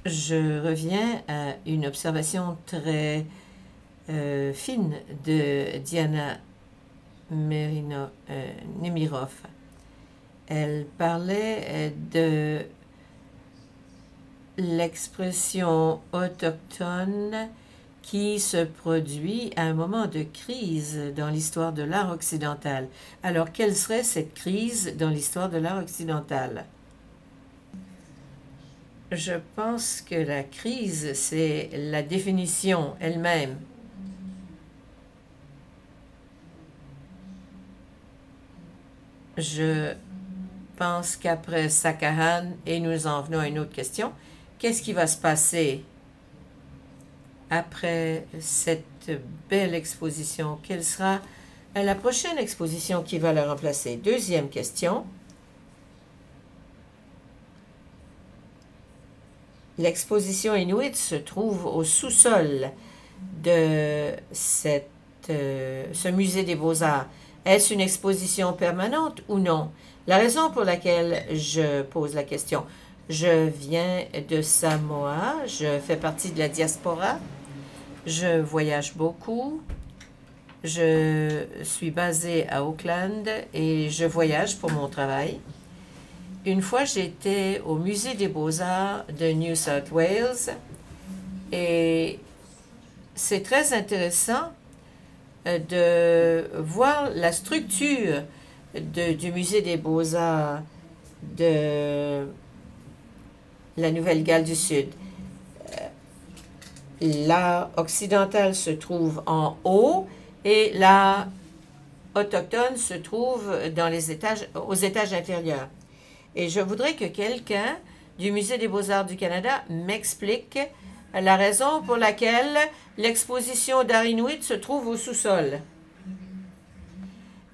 Je reviens à une observation très fine de Diana Nemiroff. Elle parlait de l'expression autochtone qui se produit à un moment de crise dans l'histoire de l'art occidental. Alors, quelle serait cette crise dans l'histoire de l'art occidental? Je pense que la crise, c'est la définition elle-même. Je pense qu'après Sakahan, et nous en venons à une autre question, qu'est-ce qui va se passer après cette belle exposition? Quelle sera la prochaine exposition qui va la remplacer? Deuxième question. L'exposition Inuit se trouve au sous-sol de ce musée des Beaux-Arts. Est-ce une exposition permanente ou non? La raison pour laquelle je pose la question, je viens de Samoa, je fais partie de la diaspora, je voyage beaucoup, je suis basée à Auckland et je voyage pour mon travail. Une fois, j'étais au Musée des Beaux-Arts de New South Wales et c'est très intéressant de voir la structure du Musée des Beaux-Arts de la Nouvelle-Galles du Sud. L'art occidental se trouve en haut et l'art autochtone se trouve dans aux étages inférieurs. Et je voudrais que quelqu'un du Musée des Beaux-Arts du Canada m'explique la raison pour laquelle l'exposition d'art inuit se trouve au sous-sol.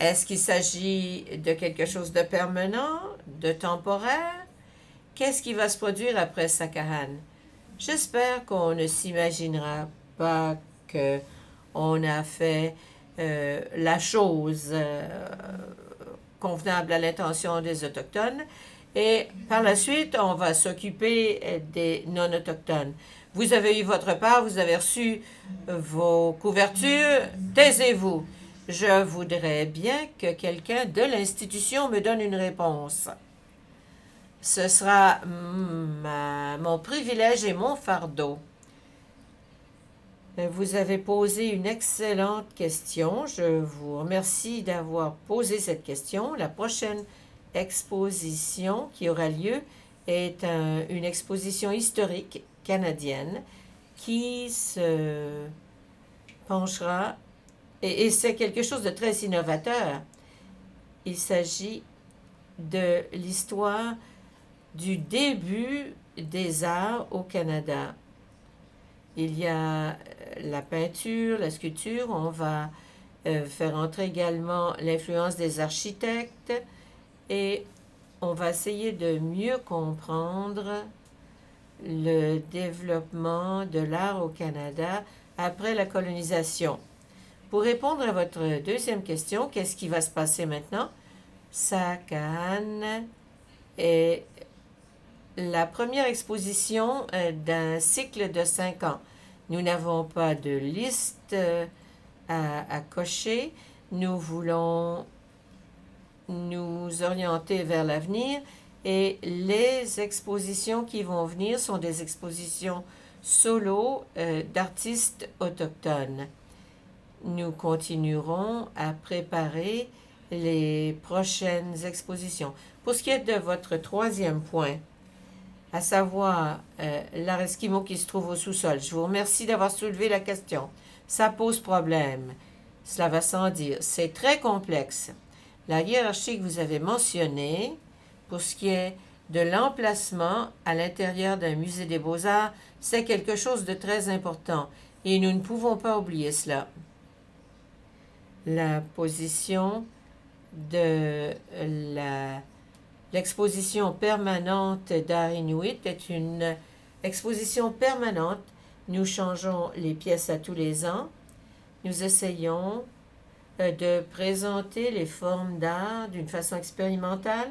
Est-ce qu'il s'agit de quelque chose de permanent, de temporaire? Qu'est-ce qui va se produire après Sakahan? J'espère qu'on ne s'imaginera pas qu'on a fait la chose convenable à l'intention des Autochtones et par la suite, on va s'occuper des non-autochtones. Vous avez eu votre part, vous avez reçu vos couvertures, taisez-vous. Je voudrais bien que quelqu'un de l'institution me donne une réponse. Ce sera mon privilège et mon fardeau. Vous avez posé une excellente question. Je vous remercie d'avoir posé cette question. La prochaine exposition qui aura lieu est une exposition historique canadienne qui se penchera, et c'est quelque chose de très innovateur. Il s'agit de l'histoire du début des arts au Canada. Il y a la peinture, la sculpture. On va faire entrer également l'influence des architectes et on va essayer de mieux comprendre le développement de l'art au Canada après la colonisation. Pour répondre à votre deuxième question, qu'est-ce qui va se passer maintenant? Sakahan est la première exposition d'un cycle de 5 ans. Nous n'avons pas de liste à cocher. Nous voulons nous orienter vers l'avenir et les expositions qui vont venir sont des expositions solo d'artistes autochtones. Nous continuerons à préparer les prochaines expositions. Pour ce qui est de votre troisième point, à savoir l'art esquimau qui se trouve au sous-sol. Je vous remercie d'avoir soulevé la question. Ça pose problème. Cela va sans dire. C'est très complexe. La hiérarchie que vous avez mentionnée, pour ce qui est de l'emplacement à l'intérieur d'un musée des beaux-arts, c'est quelque chose de très important et nous ne pouvons pas oublier cela. La position de l'exposition permanente d'art inuit est une exposition permanente. Nous changeons les pièces à tous les ans. Nous essayons de présenter les formes d'art d'une façon expérimentale.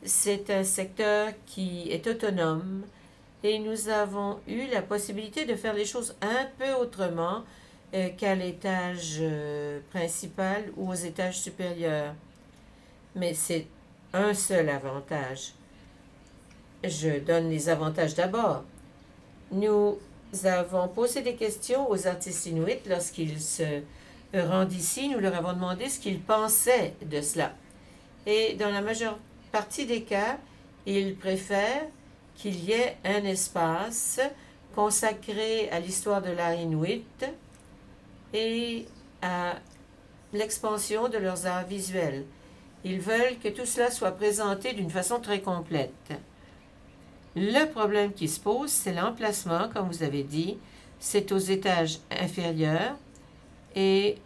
C'est un secteur qui est autonome et nous avons eu la possibilité de faire les choses un peu autrement qu'à l'étage principal ou aux étages supérieurs. Mais c'est un seul avantage. Je donne les avantages d'abord. Nous avons posé des questions aux artistes inuits lorsqu'ils se rendent ici. Nous leur avons demandé ce qu'ils pensaient de cela. Et dans la majeure partie des cas, ils préfèrent qu'il y ait un espace consacré à l'histoire de l'art inuit et à l'expansion de leurs arts visuels. Ils veulent que tout cela soit présenté d'une façon très complète. Le problème qui se pose, c'est l'emplacement, comme vous avez dit. C'est aux étages inférieurs et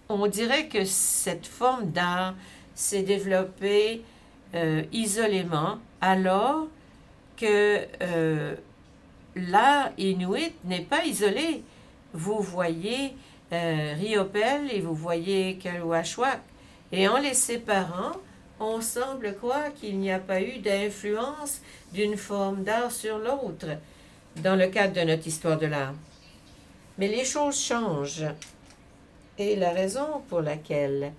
on dirait que cette forme d'art s'est développée isolément, alors que l'art inuit n'est pas isolé. Vous voyez Riopelle et vous voyez Kaluashwak. Et en les séparant, on semble croire qu'il n'y a pas eu d'influence d'une forme d'art sur l'autre dans le cadre de notre histoire de l'art. Mais les choses changent. Et la raison pour laquelle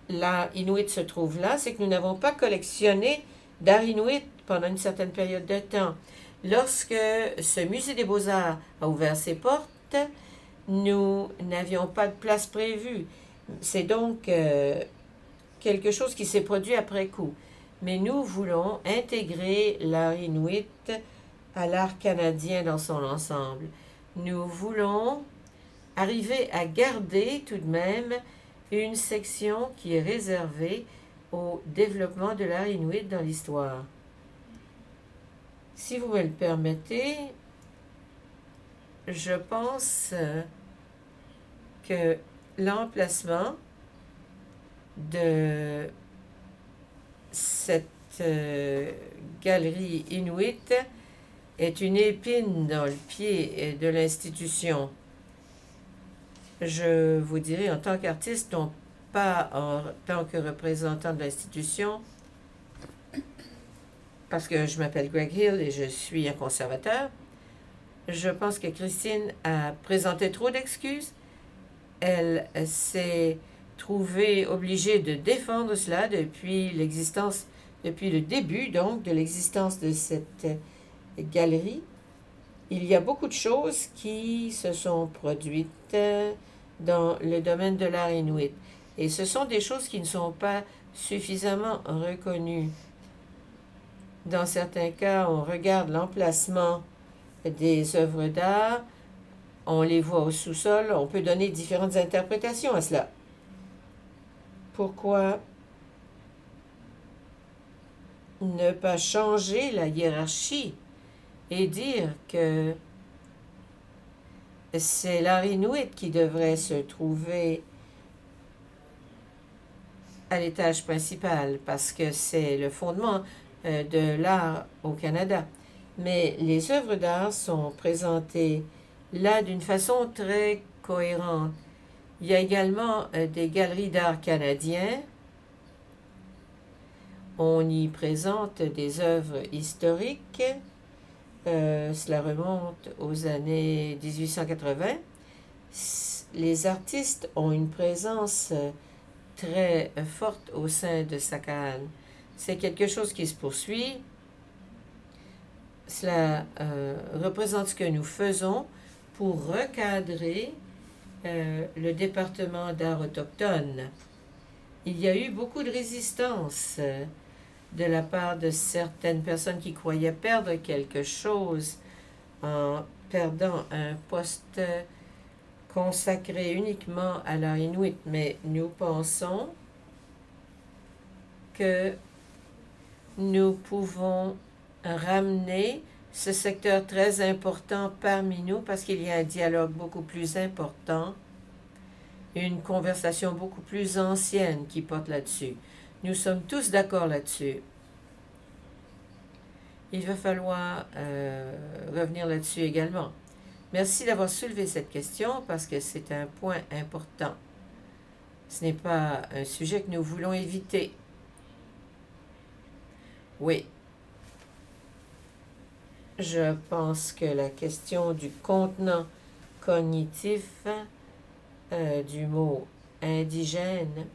l'art inuit se trouve là, c'est que nous n'avons pas collectionné d'art inuit pendant une certaine période de temps. Lorsque ce musée des beaux-arts a ouvert ses portes, nous n'avions pas de place prévue. C'est donc quelque chose qui s'est produit après coup. Mais nous voulons intégrer l'art inuit à l'art canadien dans son ensemble. Nous voulons arriver à garder tout de même une section qui est réservée au développement de l'art inuit dans l'histoire. Si vous me le permettez, je pense que l'emplacement de cette galerie inuit est une épine dans le pied de l'institution. Je vous dirai, en tant qu'artiste, non pas en tant que représentant de l'institution, parce que je m'appelle Greg Hill et je suis un conservateur, je pense que Christine a présenté trop d'excuses. Elle s'est trouvée obligée de défendre cela depuis le début donc de l'existence de cette galerie. Il y a beaucoup de choses qui se sont produites dans le domaine de l'art inuit. Et ce sont des choses qui ne sont pas suffisamment reconnues. Dans certains cas, on regarde l'emplacement des œuvres d'art, on les voit au sous-sol, on peut donner différentes interprétations à cela. Pourquoi ne pas changer la hiérarchie et dire que c'est l'art inuit qui devrait se trouver à l'étage principal parce que c'est le fondement de l'art au Canada. Mais les œuvres d'art sont présentées là d'une façon très cohérente. Il y a également des galeries d'art canadiens. On y présente des œuvres historiques. Cela remonte aux années 1880. Les artistes ont une présence très forte au sein de Sakhan. C'est quelque chose qui se poursuit. Cela représente ce que nous faisons pour recadrer le département d'art autochtone. Il y a eu beaucoup de résistance de la part de certaines personnes qui croyaient perdre quelque chose en perdant un poste consacré uniquement à l'art inuit. Mais nous pensons que nous pouvons ramener ce secteur très important parmi nous parce qu'il y a un dialogue beaucoup plus important, une conversation beaucoup plus ancienne qui porte là-dessus. Nous sommes tous d'accord là-dessus. Il va falloir revenir là-dessus également. Merci d'avoir soulevé cette question parce que c'est un point important. Ce n'est pas un sujet que nous voulons éviter. Oui, je pense que la question du contenant cognitif du mot indigène,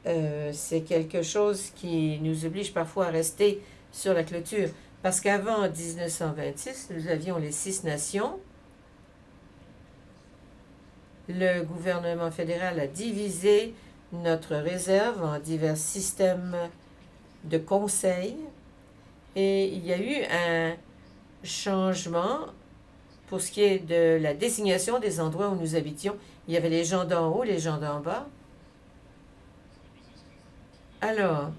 c'est quelque chose qui nous oblige parfois à rester sur la clôture. Parce qu'avant 1926, nous avions les 6 nations. Le gouvernement fédéral a divisé notre réserve en divers systèmes de conseil et il y a eu un changement pour ce qui est de la désignation des endroits où nous habitions. Il y avait les gens d'en haut, les gens d'en bas. Alors,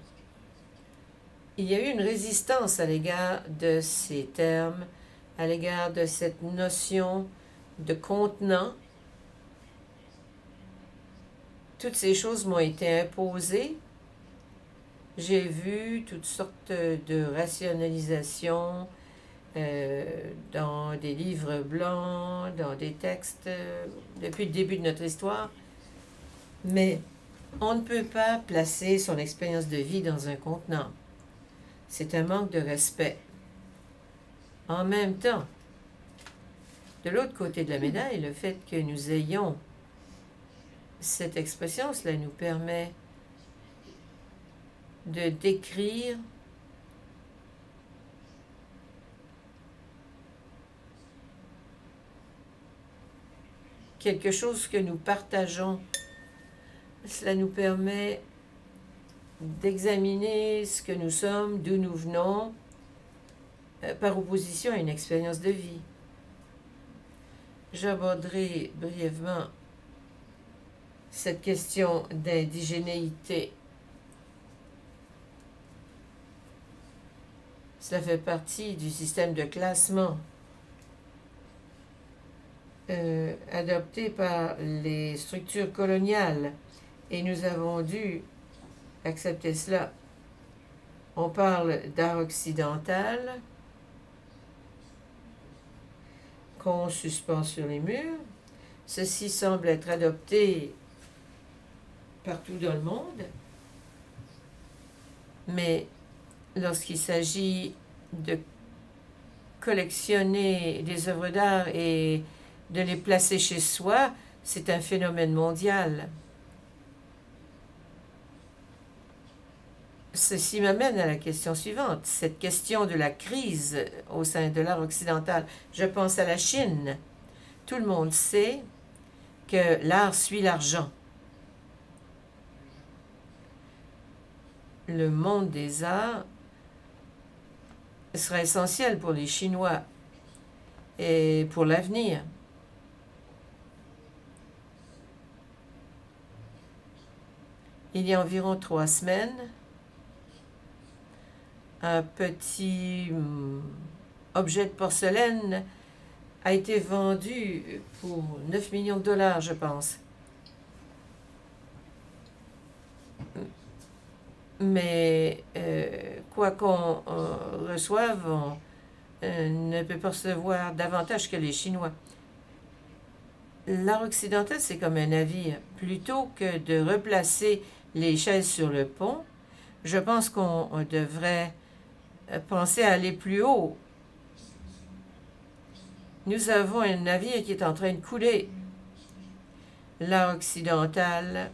il y a eu une résistance à l'égard de ces termes, à l'égard de cette notion de contenant. Toutes ces choses m'ont été imposées. J'ai vu toutes sortes de rationalisations dans des livres blancs, dans des textes depuis le début de notre histoire. Mais on ne peut pas placer son expérience de vie dans un contenant. C'est un manque de respect. En même temps, de l'autre côté de la médaille, le fait que nous ayons cette expression, cela nous permet de décrire quelque chose que nous partageons. Cela nous permet d'examiner ce que nous sommes, d'où nous venons, par opposition à une expérience de vie. J'aborderai brièvement cette question d'indigénéité. Cela fait partie du système de classement adopté par les structures coloniales et nous avons dû accepter cela. On parle d'art occidental qu'on suspend sur les murs. Ceci semble être adopté partout dans le monde, mais lorsqu'il s'agit de collectionner des œuvres d'art et de les placer chez soi, c'est un phénomène mondial. Ceci m'amène à la question suivante, cette question de la crise au sein de l'art occidental. Je pense à la Chine. Tout le monde sait que l'art suit l'argent. Le monde des arts sera essentiel pour les Chinois et pour l'avenir. Il y a environ 3 semaines, un petit objet de porcelaine a été vendu pour 9 millions de dollars, je pense. Mais quoi qu'on reçoive, on ne peut pas recevoir davantage que les Chinois. L'art occidental, c'est comme un navire. Plutôt que de replacer les chaises sur le pont, je pense qu'on devrait penser à aller plus haut. Nous avons un navire qui est en train de couler. L'art occidental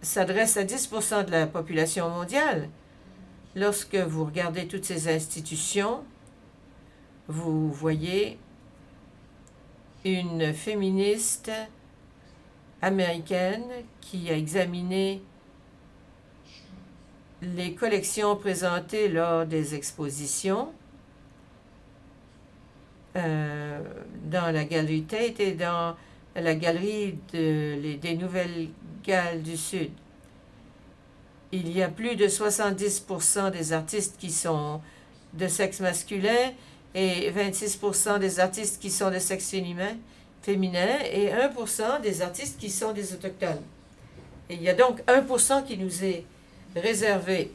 s'adresse à 10% de la population mondiale. Lorsque vous regardez toutes ces institutions, vous voyez une féministe américaine qui a examiné les collections présentées lors des expositions dans la galerie Tate et dans la galerie des Nouvelles-Galles du Sud. Il y a plus de 70% des artistes qui sont de sexe masculin et 26% des artistes qui sont de sexe féminin et 1% des artistes qui sont des autochtones. Et il y a donc 1% qui nous est réservé.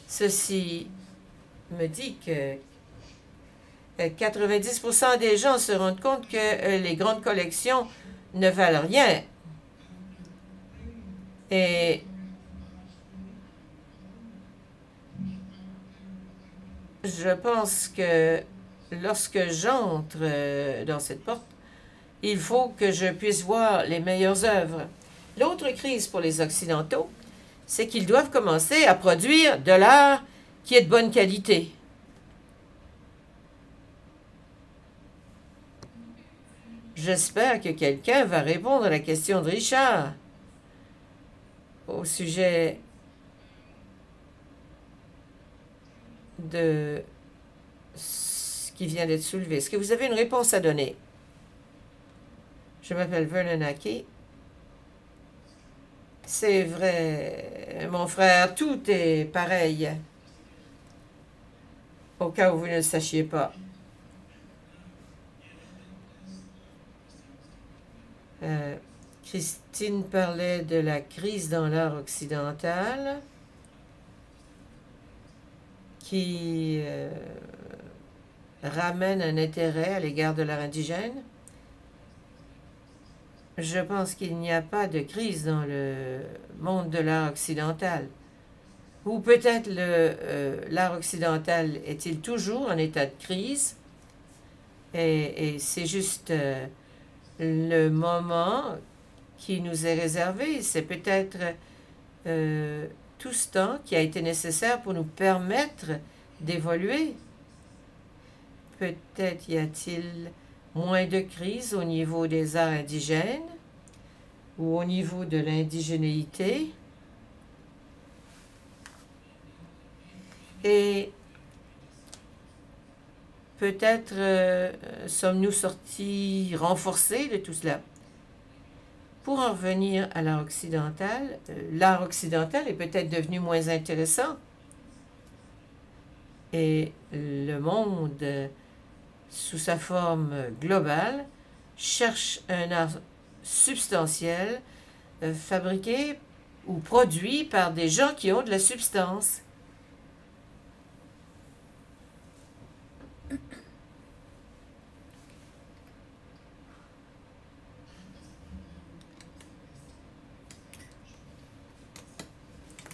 Ceci me dit que 90% des gens se rendent compte que les grandes collections ne valent rien. Et Je pense que lorsque j'entre dans cette porte, il faut que je puisse voir les meilleures œuvres. L'autre crise pour les Occidentaux, c'est qu'ils doivent commencer à produire de l'art qui est de bonne qualité. J'espère que quelqu'un va répondre à la question de Richard au sujet de ce qui vient d'être soulevé. Est-ce que vous avez une réponse à donner? Je m'appelle Vernon Aki. C'est vrai, mon frère, tout est pareil. Au cas où vous ne le sachiez pas. Christine parlait de la crise dans l'art occidental qui ramène un intérêt à l'égard de l'art indigène. Je pense qu'il n'y a pas de crise dans le monde de l'art occidental. Ou peut-être l'art occidental est-il toujours en état de crise et c'est juste le moment qui nous est réservé. C'est peut-être tout ce temps qui a été nécessaire pour nous permettre d'évoluer. Peut-être y a-t-il moins de crise au niveau des arts indigènes ou au niveau de l'indigénéité. Et peut-être sommes-nous sortis renforcés de tout cela. Pour en revenir à l'art occidental est peut-être devenu moins intéressant. Et le monde, sous sa forme globale, cherche un art substantiel fabriqué ou produit par des gens qui ont de la substance.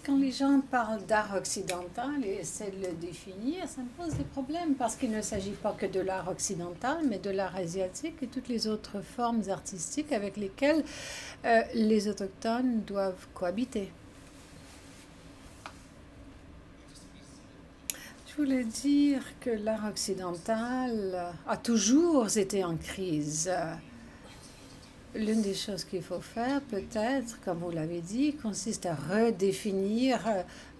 Quand les gens parlent d'art occidental et essaient de le définir, ça me pose des problèmes parce qu'il ne s'agit pas que de l'art occidental, mais de l'art asiatique et toutes les autres formes artistiques avec lesquelles les autochtones doivent cohabiter. Je voulais dire que l'art occidental a toujours été en crise. L'une des choses qu'il faut faire, peut-être, comme vous l'avez dit, consiste à redéfinir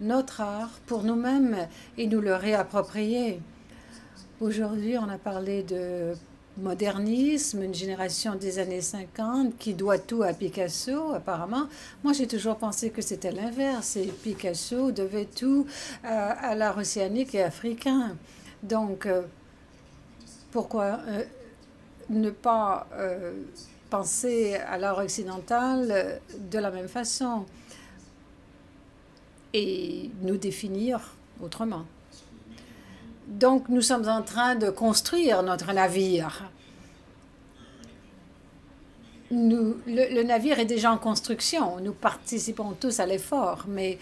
notre art pour nous-mêmes et nous le réapproprier. Aujourd'hui, on a parlé de modernisme, une génération des années 50 qui doit tout à Picasso, apparemment. Moi, j'ai toujours pensé que c'était l'inverse. Et Picasso devait tout à l'art océanique et africain. Donc, pourquoi ne pas penser à l'art occidental de la même façon et nous définir autrement? Donc, nous sommes en train de construire notre navire. Le navire est déjà en construction. Nous participons tous à l'effort, mais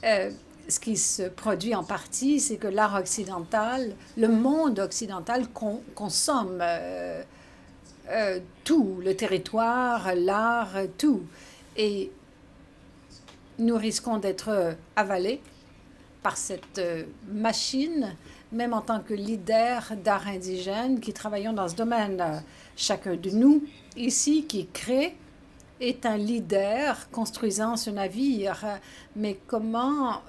ce qui se produit en partie, c'est que l'art occidental, le monde occidental consomme tout, le territoire, l'art, tout. Et nous risquons d'être avalés par cette machine, même en tant que leader d'art indigène qui travaillons dans ce domaine. Chacun de nous ici qui crée est un leader construisant ce navire. Mais comment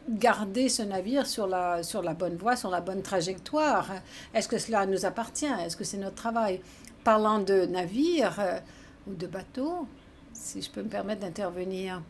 garder ce navire sur la bonne voie, sur la bonne trajectoire? Est-ce que cela nous appartient? Est-ce que c'est notre travail? Parlant de navire ou de bateau, si je peux me permettre d'intervenir.